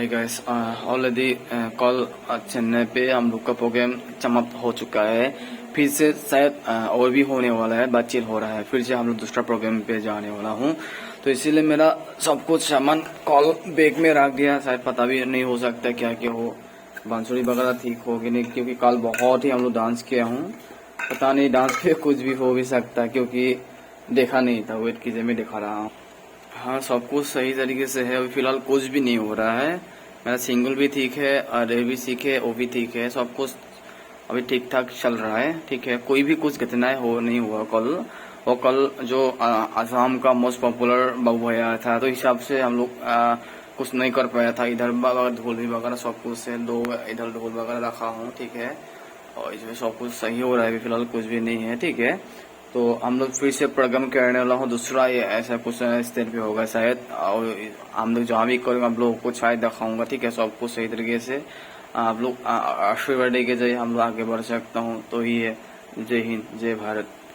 Hi guys, already कल चेन्नई पे हम लोग का प्रोग्राम समाप्त हो चुका है। फिर से शायद और भी होने वाला है, बातचीत हो रहा है। फिर से हम लोग दूसरा प्रोग्राम पे जाने वाला हूँ, तो इसीलिए मेरा सब कुछ सामान कॉल बैग में रख दिया। शायद पता भी नहीं हो सकता क्या क्या हो, बांसुरी वगैरह ठीक होगी नहीं, क्योंकि कल बहुत ही हम लोग डांस किया हूँ। पता नहीं डांस पे कुछ भी हो भी सकता है, क्योंकि देखा नहीं था। वेट कीजिए, मैं दिखा रहा हूँ। हाँ, सब कुछ सही तरीके से है। अभी फिलहाल कुछ भी नहीं हो रहा है। मेरा सिंगल भी ठीक है और रे भी ठीक है, वो भी ठीक है। सब कुछ अभी ठीक ठाक चल रहा है। ठीक है, कोई भी कुछ घटनाएं हो नहीं हुआ कल। वो कल जो असम का मोस्ट पॉपुलर बाबू भैया था, तो हिसाब से हम लोग कुछ नहीं कर पाया था। इधर ढोल भी वगैरह सब कुछ से दो इधर ढोल वगैरह रखा हूँ। ठीक है, और इसमें सब कुछ सही हो रहा है। अभी फिलहाल कुछ भी नहीं है। ठीक है, तो हम लोग फिर से प्रोग्राम करने वाला हूँ दूसरा। ये ऐसा कुछ स्टेट पे होगा शायद, और हम लोग जहाँ भी करेंगे आप लोगों को शायद दिखाऊंगा। ठीक है, सब कुछ सही तरीके से आप लोग आशीर्वाद के जरिए हम लोग आगे बढ़ सकता हूँ। तो ये जय हिंद, जय भारत।